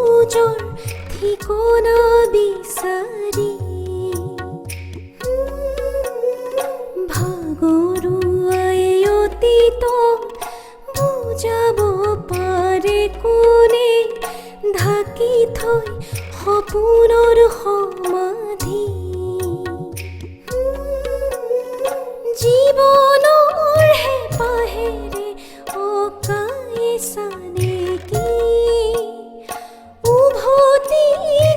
সবুজৰ ঠিকনা বিচাৰি ভাগৰুৱাই অতীত বুজাব পাৰে কোনে ঢাকি থৈ সপোনৰ সমাধি জীৱনৰ হেঁপাহেৰে অকাই চানেকি উভতি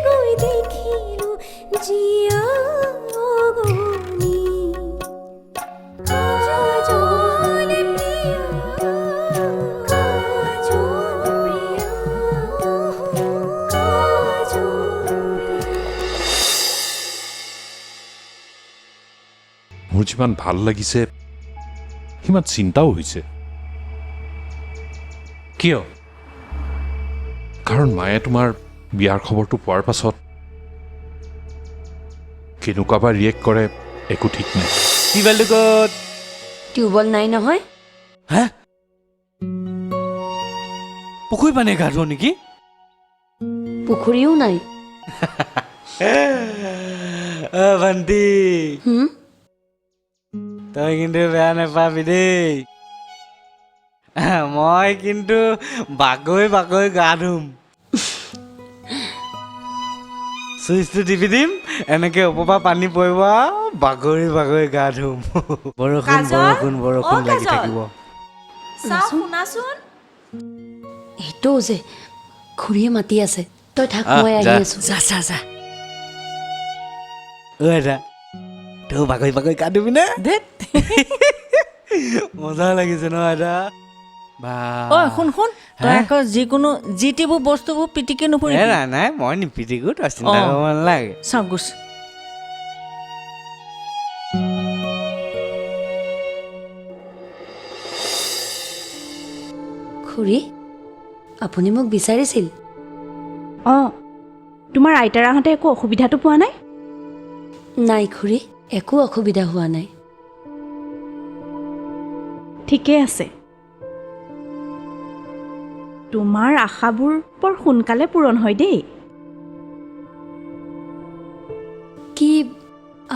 গৈ দেখিলো জীয়া অগণি কাজল প্ৰিয়া কাজল প্ৰিয়া কাজল মোৰ যিমান ভাল লাগিছে সিমান চিন্তাও হৈছে কিয় কাৰণ মায়ে তোমাৰ বিয়াৰ খবৰটো পোৱাৰ পাছত কেনেকুৱা বা ৰিয়েক্ট কৰে একো ঠিক নাই টিউবৱেলটো ক'ত টিউবৱেল নাই নহয় হা পুখুৰী পানী গা ধুৱ নেকি পুখুৰীও নাই ভণ্টি তই কিন্তু বেয়া নাপাবি দেই মই কিন্তু বাগৈ বাগৈ গা ধুম চুইচটো টিপি দিম এনেকে ওপৰৰ পৰা পানী পৰিব বাগৰি বাগৰি গা ধুম বৰষুণ বৰষুণ বৰষুণ লাগি থাকিব শুনাচোন এইটো যে খুৰীয়ে মাতি আছে তই থাক মই আহি আছো যা যা যা ঐ দা তই বাগৰি বাগৰি গা ধুবি নে মজা লাগিছে ন আইতা ঐ শুন শুন তই আকৌ যিকোনো যি টিবোৰ বস্তুবোৰ পিটিকি নপৰিবি নাই নাই মই নিপিটিকো তই চিন্তা কৰিব নালাগে চাওক গুচ খুৰী আপুনি মোক বিচাৰিছিল অঁ তোমাৰ আইতাৰাহঁতে একো অসুবিধাটো পোৱা নাই নাই খুৰী একো অসুবিধা হোৱা নাই ঠিকেই আছে তোমাৰ আশাবোৰ বৰ সোনকালে পূৰণ হয় দেই কি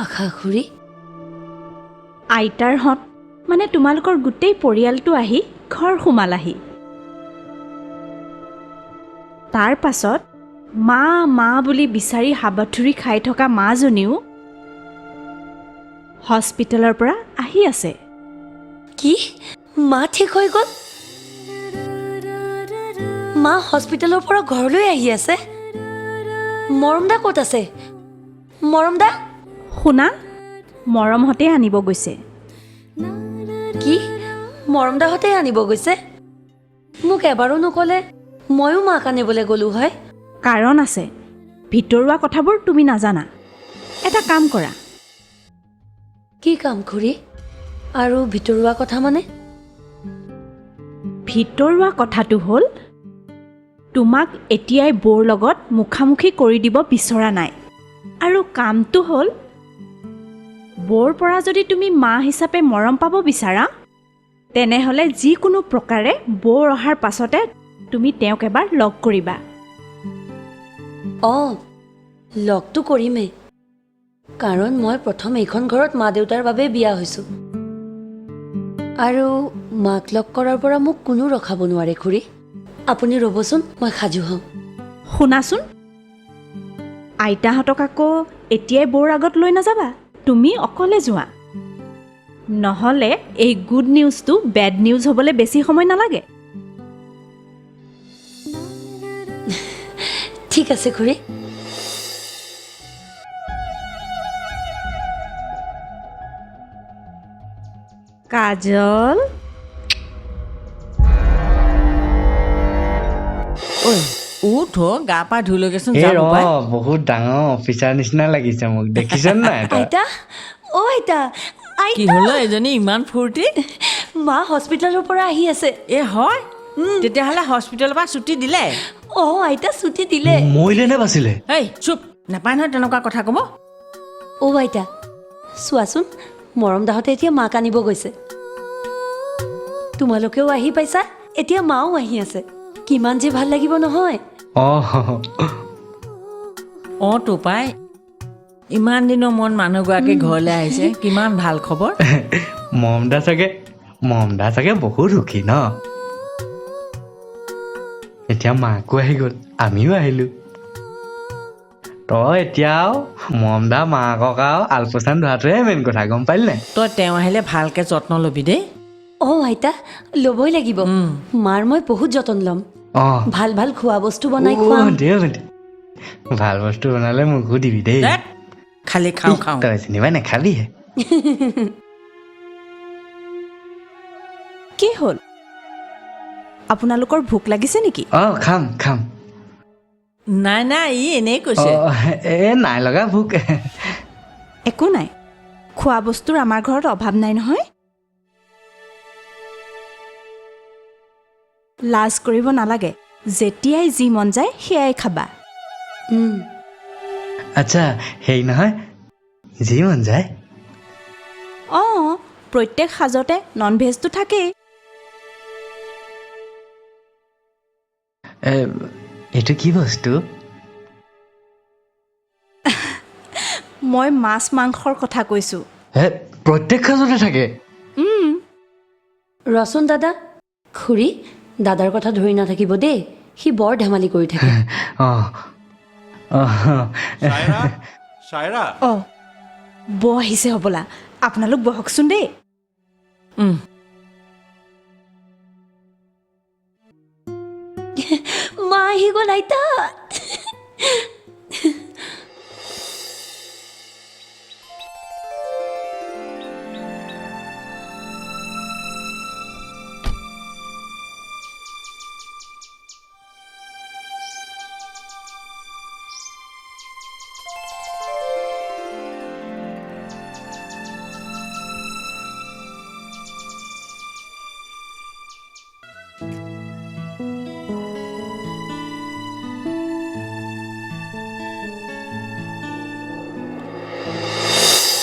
আশা খুৰী আইতাৰহঁত মানে তোমালোকৰ গোটেই পৰিয়ালটো আহি ঘৰ সোমালাহি তাৰ পাছত মা মা বুলি বিচাৰি হাবাথুৰি খাই থকা মাজনীও হস্পিটেলৰ পৰা আহি আছে কি মা ঠিক হৈ গ'ল মা হস্পিটেলৰ পৰা ঘৰলৈ আহি আছে মৰমদা ক'ত আছে মৰমদা শুনা মৰমহঁতে আনিব গৈছে কি মৰমদাহঁতে আনিব গৈছে মোক এবাৰো নক'লে ময়ো মাক আনিবলৈ গ'লো হয় কাৰণ আছে ভিতৰুৱা কথাবোৰ তুমি নাজানা এটা কাম কৰা কি কাম খুৰী আৰু ভিতৰুৱা কথা মানে ভিতৰুৱা কথাটো হ'ল তোমাক এতিয়াই বৌৰ লগত মুখামুখি কৰি দিব বিচৰা নাই আৰু কামটো হ'ল বৌৰ পৰা যদি তুমি মা হিচাপে মৰম পাব বিচাৰা তেনেহ'লে যিকোনো প্ৰকাৰে বৌৰ অহাৰ পাছতে তুমি তেওঁক এবাৰ লগ কৰিবা অঁ লগটো কৰিমেই কাৰণ মই প্ৰথম এইখন ঘৰত মা দেউতাৰ বাবে বিয়া হৈছোঁ আৰু মাক লগ কৰাৰ পৰা মোক কোনো ৰখাব নোৱাৰে খুৰী আপুনি ৰ'বচোন মই সাজু হওঁ শুনাচোন আইতাহঁতক আকৌ এতিয়াই বৌৰ আগত লৈ নাযাবা তুমি অকলে যোৱা নহ'লে এই গুড নিউজটো বেড নিউজ হ'বলৈ বেছি সময় নালাগে ঠিক আছে খুৰী কাজল ঐ উঠ গা পা ধুই লৈকেচোন বহুত ডাঙৰ অফিচাৰ নিচিনা লাগিছে মোক দেখিছ নাই আইতা অ' আইতা কি হ'ল এজনী ইমান ফূৰ্তি মা হস্পিটেলৰ পৰা আহি আছে এ হয় তেতিয়াহ'লে হস্পিটেলৰ পৰা ছুটি দিলে অঁ আইতা ছুটি দিলে মৰিলে নে বাচিলে এই চুপ নাপায় নহয় তেনেকুৱা কথা ক'ব অ' আইতা চোৱাচোন মৰমদাহঁতে এতিয়া মাক আনিব গৈছে তোমালোকেও আহি পাইছা এতিয়া মাও আহি আছে কিমান যে ভাল লাগিব নহয় অঁ টোপাই ইমান দিনৰ মন মানুহগৰাকী ঘৰলৈ আহিছে কিমান ভাল খবৰ মমদা চাগে বহুত সুখী ন এতিয়া মাকো আহি গ'ল আমিও আহিলো তই এতিয়াও মমদা মাকক আৰু আলপৈচান ধৰাটোহে মেইন কথা গম পালি নাই তই তেওঁ আহিলে ভালকৈ যত্ন ল'বি দেই অঁ আইতা ল'বই লাগিব মাৰ মই বহুত যতন ল'ম ভাল ভাল খোৱা বস্তু বনাই খুৱাম ভাল বস্তু বনালে মোকো দিবি দেই দেখ, খালি খাওঁ খাওঁ তই যেনিবা নেখাবিহে কি হ'ল আপোনালোকৰ ভোক লাগিছে নেকি খাম নাই নাই ই এনেই কৈছে নাই লগা ভোক একো নাই খোৱা বস্তুৰ আমাৰ ঘৰত অভাৱ নাই নহয় লাজ কৰিব নালাগে যেতিয়াই যি মন যায় সেয়াই খাবা আচ্ছা হেৰি নহয় যি মন যায় অঁ প্ৰত্যেক সাজতে নন ভেজটো থাকেই এইটো কি বস্তু মই মাছ মাংসৰ কথা কৈছোঁ প্ৰত্যেক সাজতে থাকে ৰচোন দাদা খুৰী দাদাৰ কথা ধৰি নাথাকিব দেই সি বৰ ধেমালি কৰি থাকে চাইৰা অঁ বৌ আহিছে হ'বলা আপোনালোক বহকচোন দেই মা আহি গ'ল আইতা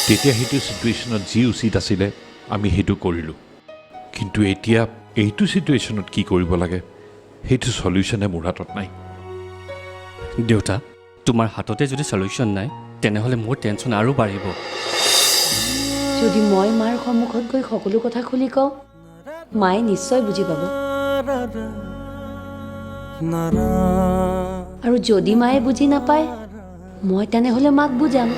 তেতিয়া সেইটো ছিটুৱেশ্যনত যি উচিত আছিলে আমি সেইটো কৰিলোঁ কিন্তু এতিয়া এইটো ছিটুৱেশ্যনত কি কৰিব লাগে সেইটো চলিউশ্যনে মোৰ হাতত নাই দেউতা তোমাৰ হাততে যদি চলিউশ্যন নাই তেনেহ'লে মোৰ টেনশ্যন আৰু বাঢ়িব যদি মই মাৰ সন্মুখত গৈ সকলো কথা খুলি কওঁ মায়ে নিশ্চয় বুজি পাব আৰু যদি মায়ে বুজি নাপায় মই তেনেহ'লে মাক বুজাম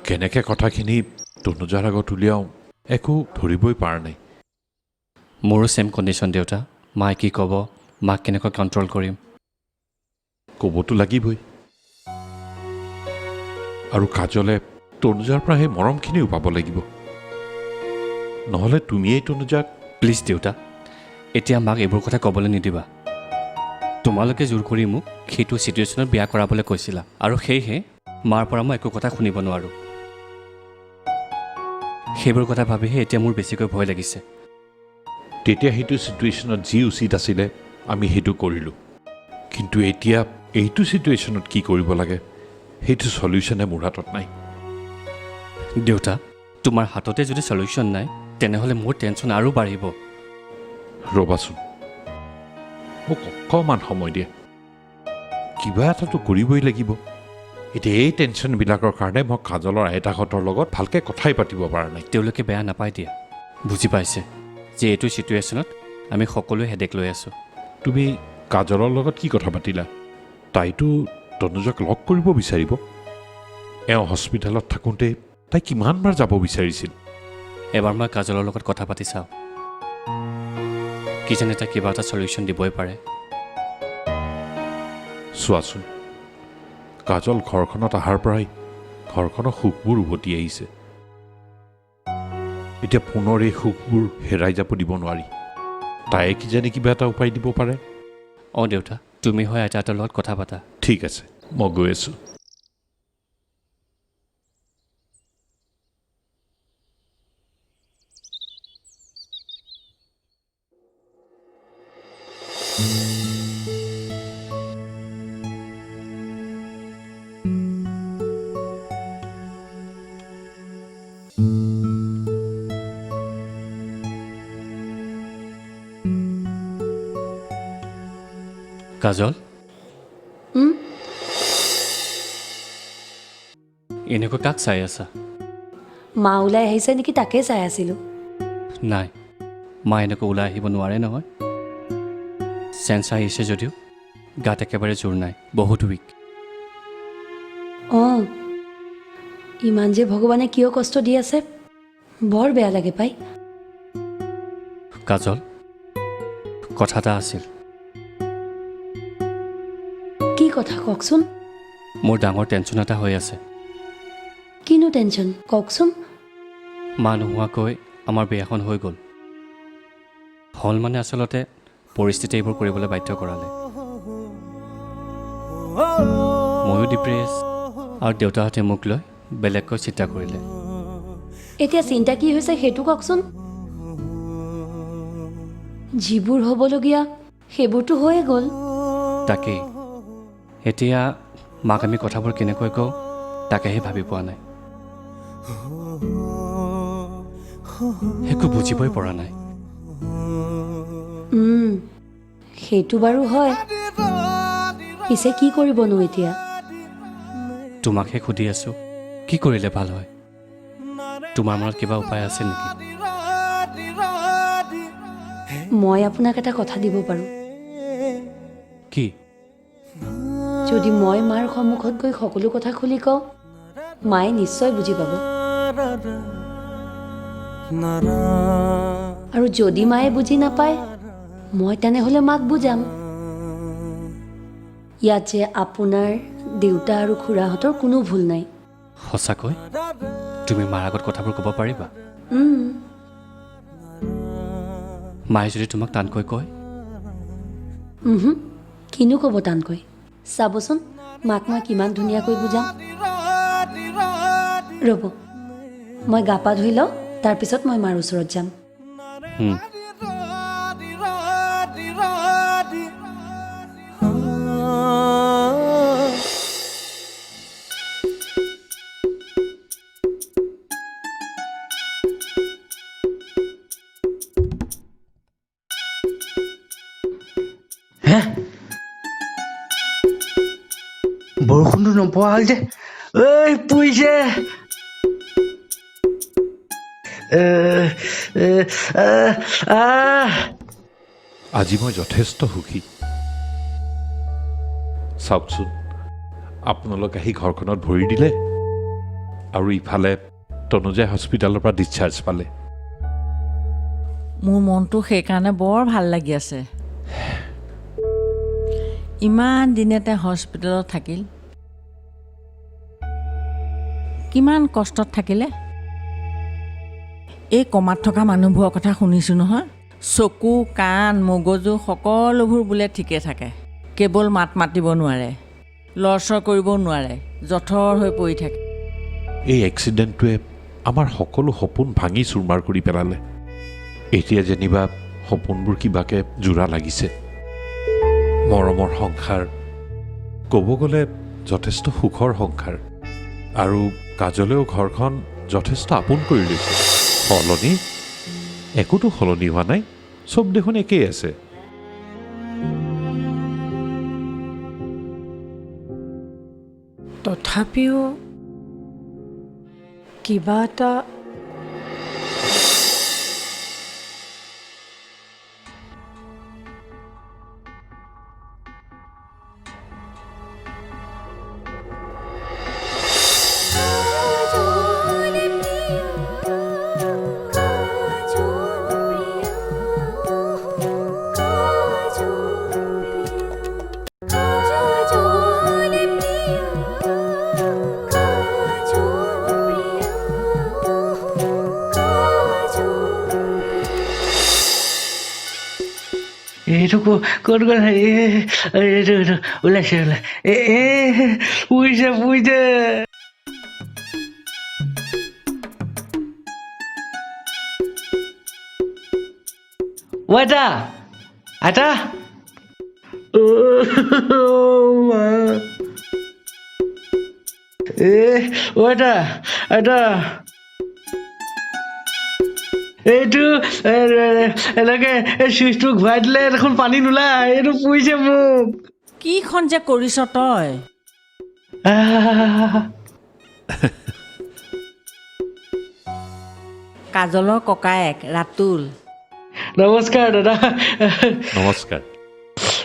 কেনেকৈ কথাখিনি তনুজাৰ আগত উলিয়াওঁ একো ধৰিবই পৰা নাই মোৰো ছেম কণ্ডিশ্যন দেউতা মায়ে কি ক'ব মাক কেনেকৈ কণ্ট্ৰল কৰিম ক'বতো লাগিবই আৰু কাজলে তনুজাৰ পৰা সেই মৰমখিনিও পাব লাগিব নহ'লে তুমিয়েই তনুজাক প্লিজ দেউতা এতিয়া মাক এইবোৰ কথা ক'বলৈ নিদিবা তোমালোকে জোৰ কৰি মোক সেইটো ছিটুৱেশ্যনত বিয়া কৰাবলৈ কৈছিলা আৰু সেয়েহে মাৰ পৰা মই একো কথা শুনিব নোৱাৰোঁ সেইবোৰ কথা ভাবিহে এতিয়া মোৰ বেছিকৈ ভয় লাগিছে তেতিয়া সেইটো ছিটুৱেশ্যনত যি উচিত আছিলে আমি সেইটো কৰিলোঁ কিন্তু এতিয়া এইটো ছিটুৱেশ্যনত কি কৰিব লাগে সেইটো চলিউশ্যনে মোৰ হাতত নাই দেউতা তোমাৰ হাততে যদি চলিউশ্যন নাই তেনেহ'লে মোৰ টেনশ্যন আৰু বাঢ়িব ৰ'বাচোন মোক অকণমান সময় দিয়ে কিবা এটাতো কৰিবই লাগিব এতিয়া এই টেনশ্যনবিলাকৰ কাৰণে মই কাজলৰ আইতাহঁতৰ লগত ভালকৈ কথাই পাতিব পৰা নাই তেওঁলোকে বেয়া নাপায় দিয়া বুজি পাইছে যে এইটো ছিটুৱেশ্যনত আমি সকলোৱে হেডেক লৈ আছোঁ তুমি কাজলৰ লগত কি কথা পাতিলা তাইতো তনুজক লগ কৰিব বিচাৰিব এওঁ হস্পিটেলত থাকোঁতে তাই কিমানবাৰ যাব বিচাৰিছিল এবাৰ মই কাজলৰ লগত কথা পাতি চাওঁ কিজানি তাই কিবা এটা চলিউশ্যন দিবই পাৰে চোৱাচোন কাজল ঘৰখনত অহাৰ পৰাই ঘৰখনৰ সুখবোৰ উভতি আহিছে এতিয়া পুনৰ এই সুখবোৰ হেৰাই যাব দিব নোৱাৰি তাই কিজানি কিবা এটা উপায় দিব পাৰে অঁ দেউতা তুমি হয় আইতাহঁতৰ লগত কথা পাতা ঠিক আছে মই গৈ আছোঁ কাজল এনেকৈ কাক চাই আছা? মা ওলাই আহিছে নেকি তাকে চাই আছিলোঁ। নাই, মা এনেকৈ ওলাই আহিব নোৱাৰে নহয়। চেঞ্চ আহিছে যদিও গাত একেবাৰে জোৰ নাই, বহুত উইক। অঁ, ইমান যে ভগৱানে কিয় কষ্ট দি আছে বৰ বেয়া লাগে পাই। কাজল, কথা এটা আছিল। কি কথা কওকচোন? মোৰ ডাঙৰ টেনশ্যন এটা হৈ আছে। কিনো টেনশ্যন কওকচোন? মা নোহোৱাকৈ আমাৰ বিয়াখন হৈ গ'ল। হ'ল মানে আচলতে পৰিস্থিতি এইবোৰ কৰিবলৈ বাধ্য কৰালে। ময়ো ডিপ্ৰেছ আৰু দেউতাহঁতে মোক লৈ বেলেগকৈ চিন্তা কৰিলে। এতিয়া চিন্তা কি হৈছে সেইটো কওকচোন। যিবোৰ হ'বলগীয়া সেইবোৰতো হৈয়ে গ'ল। তাকেই এতিয়া মাক আমি কথাবোৰ কেনেকৈ কওঁ তাকেহে ভাবি পোৱা নাই। একো বুজিবই পৰা নাই। সেইটো বাৰু হয়, পিছে কি কৰিবনো এতিয়া? তোমাকহে সুধি আছোঁ, কি কৰিলে ভাল হয়? তোমাৰ মনত কিবা উপায় আছে নেকি? মই আপোনাক এটা কথা দিব পাৰোঁ। কি? যদি মই মাৰ সন্মুখত গৈ সকলো কথা খুলি কওঁ, মায়ে নিশ্চয় বুজি পাব। আৰু যদি মায়ে বুজি নাপায়, মই তেনেহ'লে মাক বুজাম। ইয়াত যে আপোনাৰ দেউতা আৰু খুৰাহঁতৰ কোনো ভুল নাই। সঁচাকৈ তুমি মাৰ আগত কথাবোৰ ক'ব পাৰিবা? মায়ে যদি তোমাক টানকৈ কয়? কিনো ক'ব টানকৈ? চাবচোন মাক মই কিমান ধুনীয়াকৈ বুজাম। ৰ'ব, মই গা পা ধুই লওঁ, তাৰপিছত মই মাৰ ওচৰত যাম। বৰষুণটো নপৰা হ'ল যে। ঐ পৰিছে। আজি মই যথেষ্ট সুখী। চাওকচোন, আপোনালোক আহি ঘৰখনত ভৰি দিলে আৰু ইফালে তনুজাই হস্পিটেলৰ পৰা ডিছচাৰ্জ পালে। মোৰ মনটো সেইকাৰণে বৰ ভাল লাগি আছে। ইমান দিনেতে হস্পিটেলত থাকিল, কিমান কষ্টত থাকিলে। এই কমাত থকা মানুহবোৰৰ কথা শুনিছোঁ নহয়, চকু কাণ মগজু সকলোবোৰ বোলে ঠিকে থাকে, কেৱল মাত মাতিব নোৱাৰে, লৰচৰ কৰিব নোৱাৰে, জঠৰ হৈ পৰি থাকে। এই এক্সিডেণ্টটোৱে আমাৰ সকলো সপোন ভাঙি চুৰমাৰ কৰি পেলালে। এতিয়া যেনিবা সপোনবোৰ কিবাকে জোৰা লাগিছে। মৰমৰ সংসাৰ, ক'ব গ'লে যথেষ্ট সুখৰ সংসাৰ, আৰু কাজলেও ঘৰখন যথেষ্ট আপোন কৰি লৈছে। সলনি একোতো সলনি হোৱা নাই, চব দেখোন একেই আছে। তথাপিও কিবা এটা এইটো ক'ত গ'ল? এইটো ওলাইছে পৰিছে। আইতা, এটা এইটো এনেকে চুইচটো ঘূৰাই দিলে দেখোন পানী নোলায় এইটো পুৰিছে মোক কিখন যে কৰিছ তই কাজলৰ ককায়েক ৰাতুল নমস্কাৰ দাদা নমস্কাৰ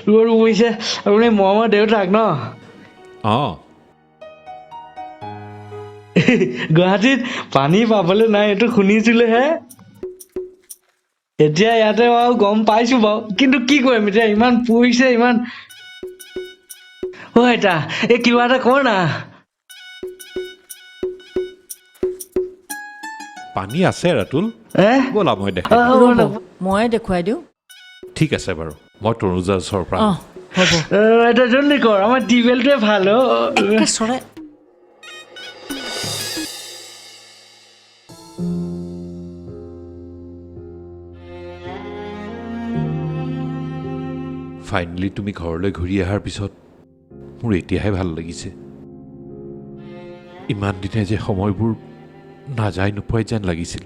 তোৰ পুৰিছে আপুনি মৰমৰ দেউতাক ন অঁ গুৱাহাটীত পানী পাবলৈ নাই এইটো শুনিছিলো হে এতিয়া ইয়াতে বাৰু গম পাইছো বাৰু কিন্তু কি কৰিম এতিয়া ইমান পুৰিছে ইমান এটা এই কিবা এটা কৰ না পানী আছে ৰাতুল এ ব'লা মই দেখাই ৰ'ব, ময়ে দেখুৱাই দিওঁ ঠিক আছে বাৰু মই তনুজাৰ ওচৰৰ পৰা অঁ হ'ব এটা জলদি কৰ আমাৰ টিউবৱেলটোৱে ভাল একে চৰাই ফাইনেলি তুমি ঘৰলৈ ঘূৰি অহাৰ পিছত মোৰ এতিয়াহে ভাল লাগিছে ইমান দিনে যে সময়বোৰ নাযায় নোপোৱাই যেন লাগিছিল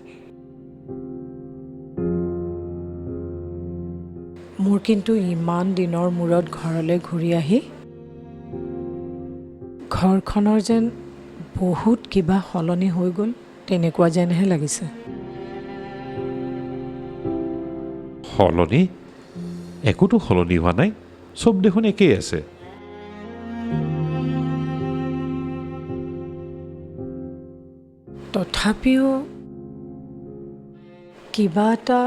মোৰ কিন্তু ইমান দিনৰ মূৰত ঘৰলৈ ঘূৰি আহি ঘৰখনৰ যেন বহুত কিবা সলনি হৈ গ'ল তেনেকুৱা যেনহে লাগিছে সলনি একোতো সলনি হোৱা নাই চব দেখোন একেই আছে তথাপিও কিবা এটা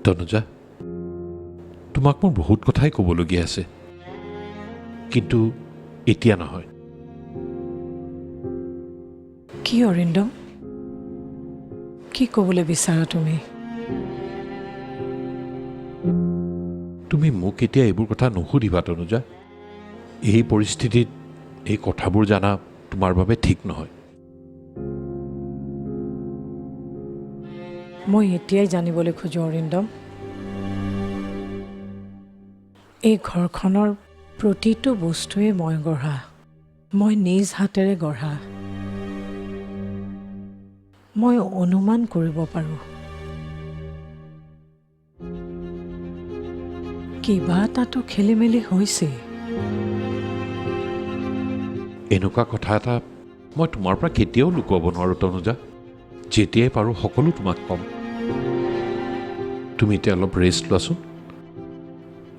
তনুজা তোমাক মোৰ বহুত কথাই ক'বলগীয়া আছে কিন্তু এতিয়া নহয় কি অৰিন্দম কি ক'বলৈ বিচাৰা তুমি তুমি মোক এতিয়া এইবোৰ কথা নুসুধিবা তনুজা এই পৰিস্থিতিত এই কথাবোৰ জানা তোমাৰ বাবে ঠিক নহয় মই এতিয়াই জানিবলৈ খোজোঁ অৰিন্দম এই ঘৰখনৰ প্ৰতিটো বস্তুৱে মই গঢ়া মই নিজ হাতেৰে গঢ়া মই অনুমান কৰিব পাৰোঁ কিবা এটাতো খেলি মেলি হৈছে এনেকুৱা কথা এটা মই তোমাৰ পৰা কেতিয়াও লুকুৱাব নোৱাৰোঁ তনুজা যেতিয়াই পাৰোঁ সকলো তোমাক ক'ম তুমি এতিয়া অলপ ৰেষ্ট লোৱাচোন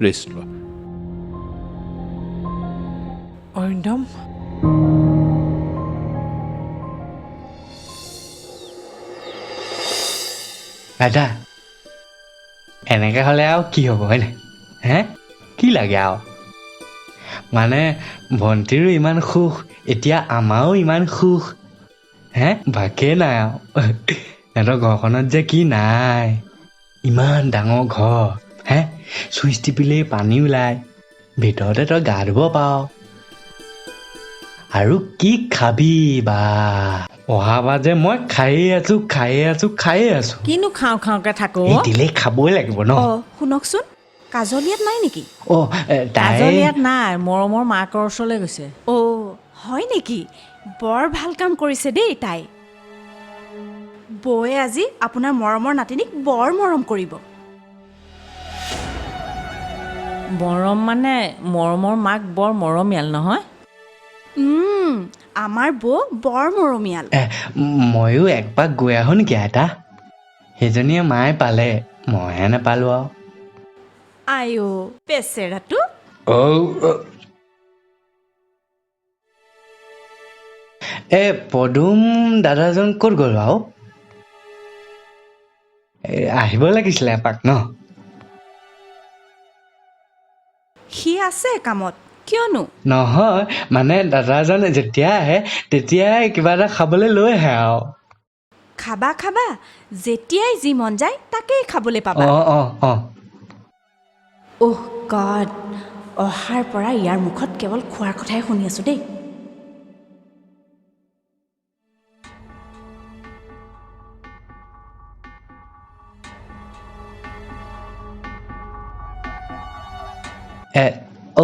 ৰেষ্ট লোৱা অৰিন্দম দাদা এনেকে হ'লে আৰু কি হ'ব হয়নে হে কি লাগে আৰু মানে ভণ্টিৰো ইমান সুখ এতিয়া আমাৰো ইমান সুখ হে বাকেই নাই আৰু সিহঁতৰ ঘৰখনত যে কি নাই ইমান ডাঙৰ ঘৰ হে চুইচ টিপিলেই পানী ওলায় ভিতৰতে তই গা ধুব পাৰ আৰু কি খাবি বা অহাবাৰ যে মই খায়ে আছো কিনো খাওঁ খাওঁকে থাকো এই দিলেই খাবই লাগিব ন অ শুনকচোন কাজল ইয়াত নাই নেকি তাই কাজল ইয়াত নাই মৰমৰ মাকৰ ওচৰলৈ গৈছে অ হয় নেকি বৰ ভাল কাম কৰিছে দেই তাই বৌয়ে আজি আপোনাৰ মৰমৰ নাতিনীক বৰ মৰম কৰিব মৰম মানে মৰমৰ মাক বৰ মৰমীয়াল নহয় আমাৰ বৌ বৰ মৰমীয়াল ময়ো একপাক গৈ আহো নেকি আইতা সেইজনীয়ে মায়ে পালে মইহে নাপালো আৰু আইঅ বেচেৰাটো পদুম দাদাজন ক'ত গ'ল আৰু আহিব লাগিছিলে এপাক ন সি আছে কামত কিয়নো নহয় মানে দাদাজন যেতিয়া আহে তেতিয়াই কিবা এটা খাবলৈ লৈ আহে আৰু খাবা যেতিয়াই যি মন যায় তাকেই খাবলৈ পাবা অহ গড অহাৰ পৰা ইয়াৰ মুখত কেৱল খোৱাৰ কথাই শুনি আছো দেই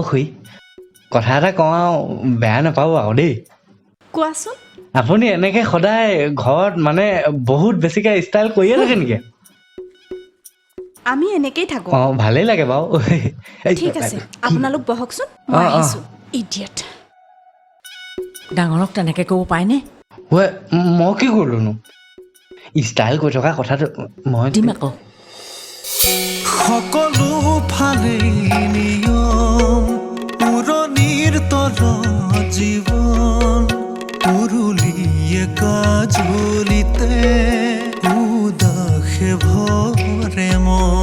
খুৰী কথা এটা কওঁ আৰু বেয়া নাপাব আৰু দেই কোৱাচোন। আপুনি এনেকৈ সদায় ঘৰত মানে বহুত বেছিকৈ ষ্টাইল কৰিয়ে থাকে নেকি? আমি এনেকেই থাকোঁ। অঁ ভালেই লাগে বাৰু। ঠিক আছে আপোনালোক বহকচোন, মই আহিছোঁ। ইডিয়ট। ডাঙৰক তেনেকৈ ক'ব পায়নে? মই কি কৰিলোনো? ষ্টাইল কৰি থকা কথাটো মই দিম আকৌ। সকলো ফালেই নিয়ম পুৰণিৰ তলত জীৱন পুৰুলিয়ে কাজলিতে উদাসে ভৰে মন